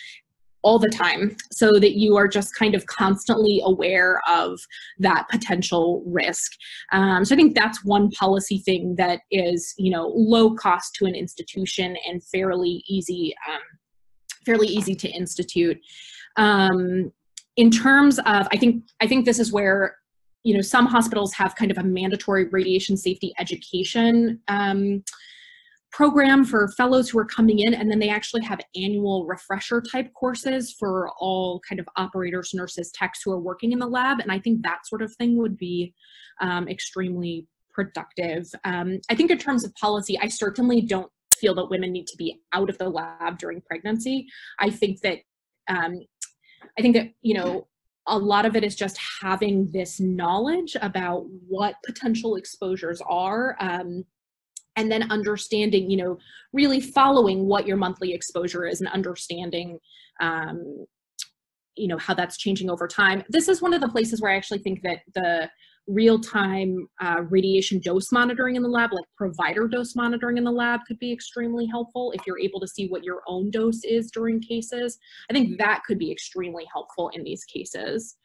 all the time, so that you are just kind of constantly aware of that potential risk. So I think that's one policy thing that is, you know, low cost to an institution and fairly easy to institute. In terms of, I think this is where, you know, some hospitals have kind of a mandatory radiation safety education program for fellows who are coming in, and then they actually have annual refresher type courses for all kind of operators, nurses, techs who are working in the lab. And I think that sort of thing would be extremely productive. I think in terms of policy, I certainly don't feel that women need to be out of the lab during pregnancy. I think that, you know, a lot of it is just having this knowledge about what potential exposures are, and then understanding, you know, really following what your monthly exposure is and understanding, you know, how that's changing over time. This is one of the places where I actually think that the real-time radiation dose monitoring in the lab, like provider dose monitoring in the lab, could be extremely helpful if you're able to see what your own dose is during cases. I think that could be extremely helpful in these cases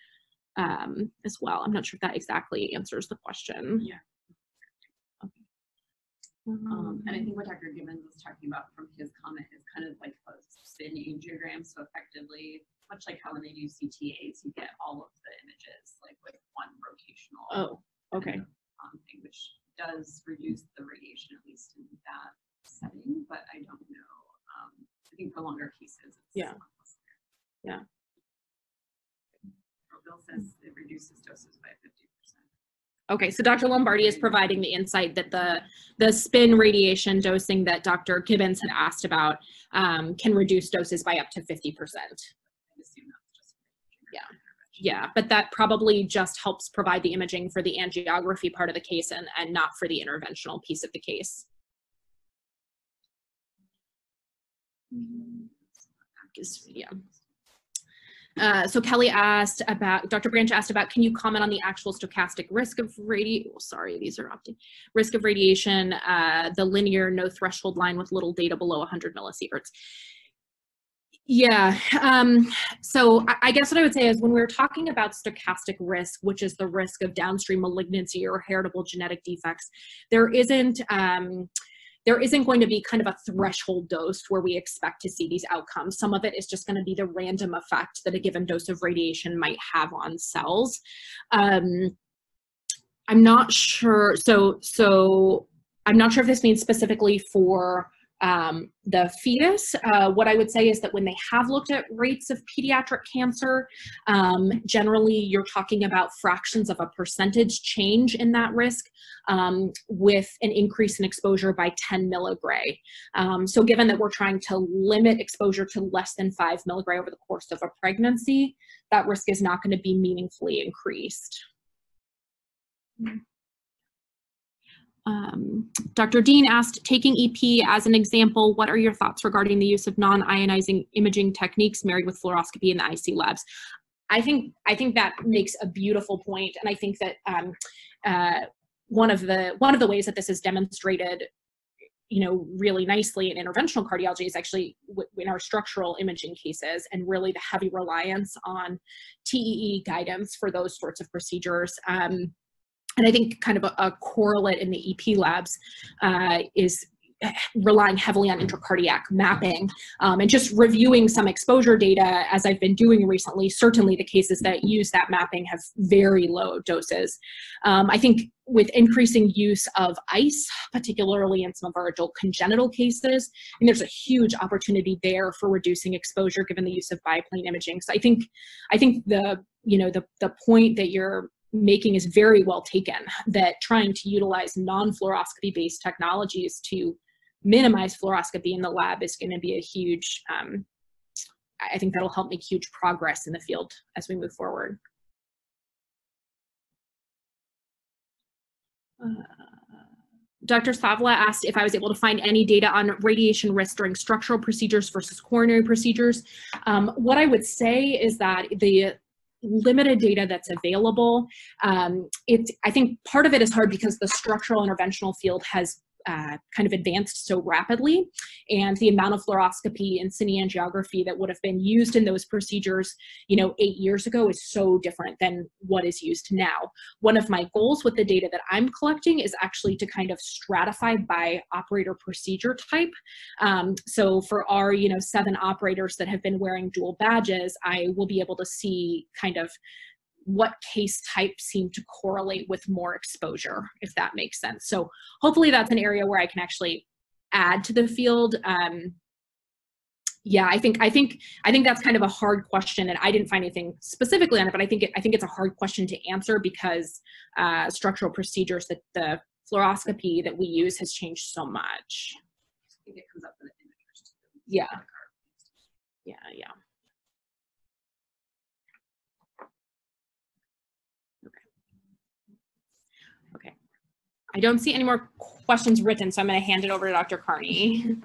as well. I'm not sure if that exactly answers the question. Yeah. And I think what Dr. Gibbons was talking about from his comment is kind of like a spin angiogram. So effectively, much like how when they do CTAs, you get all of the images like with one rotational. Oh, okay. Thing, which does reduce the radiation, at least in that setting, but I don't know. I think for longer cases, it's yeah. Yeah. Bill says it reduces doses by 50%. Okay, so Dr. Lombardi is providing the insight that the spin radiation dosing that Dr. Gibbons had asked about can reduce doses by up to 50%. Yeah, but that probably just helps provide the imaging for the angiography part of the case and not for the interventional piece of the case. Yeah. So Kelly asked about, Dr. Branch asked about, can you comment on the actual stochastic risk of risk of radiation, the linear no threshold line with little data below 100 millisieverts? Yeah, so I guess what I would say is when we're talking about stochastic risk, which is the risk of downstream malignancy or heritable genetic defects, there isn't going to be kind of a threshold dose where we expect to see these outcomes. Some of it is just going to be the random effect that a given dose of radiation might have on cells. I'm not sure. So I'm not sure if this means specifically for the fetus. What I would say is that when they have looked at rates of pediatric cancer, generally you're talking about fractions of a percentage change in that risk with an increase in exposure by 10 milligray. So given that we're trying to limit exposure to less than 5 milligray over the course of a pregnancy, that risk is not going to be meaningfully increased. Dr. Dean asked, taking EP as an example, what are your thoughts regarding the use of non-ionizing imaging techniques married with fluoroscopy in the IC labs? I think that makes a beautiful point, and I think that one of the ways that this is demonstrated, you know, really nicely in interventional cardiology is actually in our structural imaging cases, and really the heavy reliance on TEE guidance for those sorts of procedures. And I think kind of a correlate in the EP labs is relying heavily on intracardiac mapping and just reviewing some exposure data, as I've been doing recently. Certainly the cases that use that mapping have very low doses. I think with increasing use of ICE, particularly in some of our adult congenital cases, and there's a huge opportunity there for reducing exposure given the use of biplane imaging. So I think the point that you're making is very well taken, that trying to utilize non-fluoroscopy based technologies to minimize fluoroscopy in the lab is going to be a huge, I think that'll help make huge progress in the field as we move forward. Dr. Savla asked if I was able to find any data on radiation risk during structural procedures versus coronary procedures. What I would say is that the limited data that's available, I think part of it is hard because the structural interventional field has kind of advanced so rapidly, and the amount of fluoroscopy and cine angiography that would have been used in those procedures, 8 years ago is so different than what is used now. One of my goals with the data that I'm collecting is actually to kind of stratify by operator procedure type. So for our 7 operators that have been wearing dual badges, I will be able to see kind of what case types seem to correlate with more exposure, if that makes sense. So hopefully that's an area where I can actually add to the field. Yeah, I think that's kind of a hard question, and I didn't find anything specifically on it, but I think it's a hard question to answer because structural procedures, that the fluoroscopy that we use has changed so much. I think it comes up with the images. Yeah. I don't see any more questions written, so I'm going to hand it over to Dr. Carney.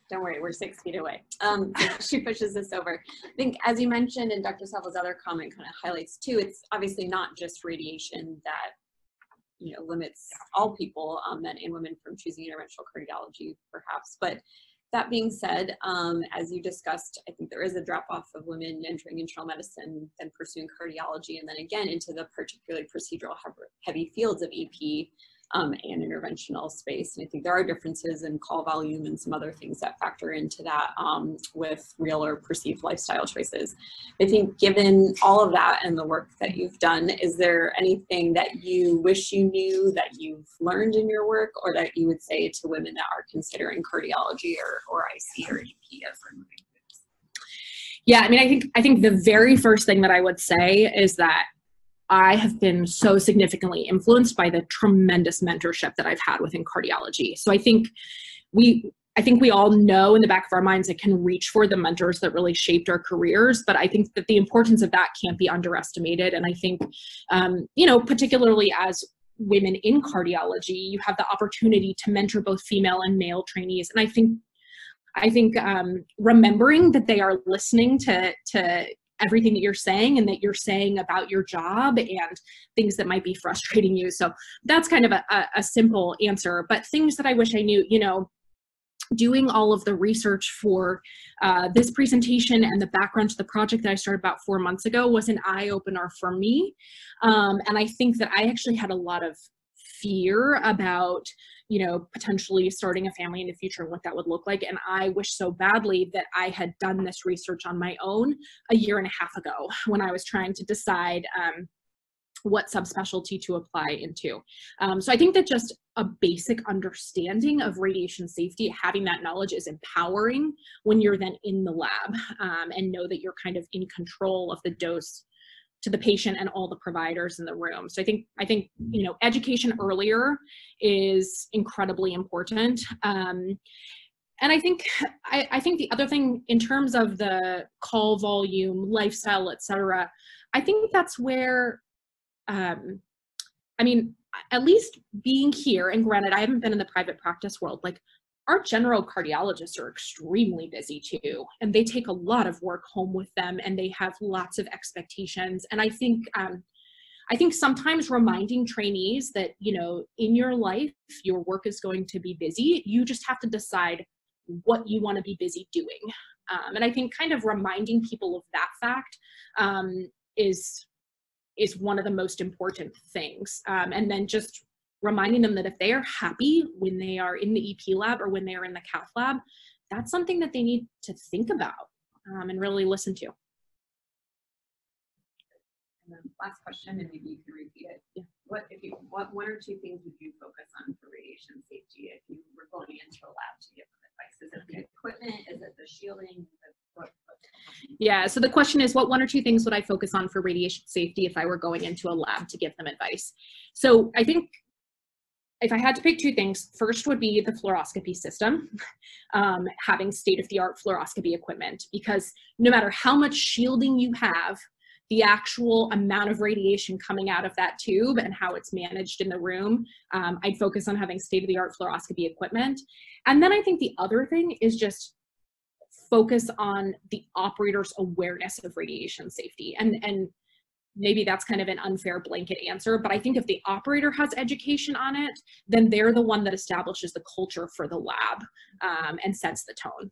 Don't worry, we're 6 feet away. She pushes this over. I think, as you mentioned, and Dr. Selva's other comment kind of highlights too, it's obviously not just radiation that, you know, limits all people, men and women, from choosing interventional cardiology, perhaps. But that being said, as you discussed, I think there is a drop-off of women entering internal medicine, then pursuing cardiology, and then again into the particularly procedural heavy fields of EP and interventional space. And I think there are differences in call volume and some other things that factor into that with real or perceived lifestyle choices. I think given all of that and the work that you've done, is there anything that you wish you knew that you've learned in your work, or that you would say to women that are considering cardiology or IC or EP as they're moving through this? Yeah, I mean, I think the very first thing that I would say is that I have been so significantly influenced by the tremendous mentorship that I've had within cardiology. So I think we all know in the back of our minds that can reach for the mentors that really shaped our careers, but I think that the importance of that can't be underestimated. And I think, you know, particularly as women in cardiology, you have the opportunity to mentor both female and male trainees. And I think remembering that they are listening to everything that you're saying and that you're saying about your job and things that might be frustrating you. So that's kind of a simple answer, but things that I wish I knew, you know, doing all of the research for this presentation and the background to the project that I started about 4 months ago was an eye-opener for me. And I think that I actually had a lot of fear about, you know, potentially starting a family in the future and what that would look like. And I wish so badly that I had done this research on my own a year and a half ago when I was trying to decide what subspecialty to apply into. So I think that just a basic understanding of radiation safety, having that knowledge, is empowering when you're then in the lab and know that you're kind of in control of the dose to the patient and all the providers in the room. So I think you know, education earlier is incredibly important. And I think the other thing in terms of the call volume, lifestyle, et cetera, I think that's where, I mean, at least being here, and granted, I haven't been in the private practice world, like, our general cardiologists are extremely busy too, and they take a lot of work home with them, and they have lots of expectations. And I think sometimes reminding trainees that, you know, in your life, your work is going to be busy. You just have to decide what you want to be busy doing. And I think kind of reminding people of that fact is one of the most important things. And then just reminding them that if they are happy when they are in the EP lab or when they are in the cath lab, that's something that they need to think about and really listen to. And then last question, and maybe you can repeat it. Yeah. What one or two things would you focus on for radiation safety if you were going into a lab to give them advice? Is it the equipment? Is it the shielding? Yeah, so the question is, what one or two things would I focus on for radiation safety if I were going into a lab to give them advice? So I think if I had to pick two things, first would be the fluoroscopy system, having state-of-the-art fluoroscopy equipment, because no matter how much shielding you have, the actual amount of radiation coming out of that tube and how it's managed in the room, I'd focus on having state-of-the-art fluoroscopy equipment. And then I think the other thing is just focus on the operator's awareness of radiation safety. And maybe that's kind of an unfair blanket answer, but I think if the operator has education on it, then they're the one that establishes the culture for the lab and sets the tone.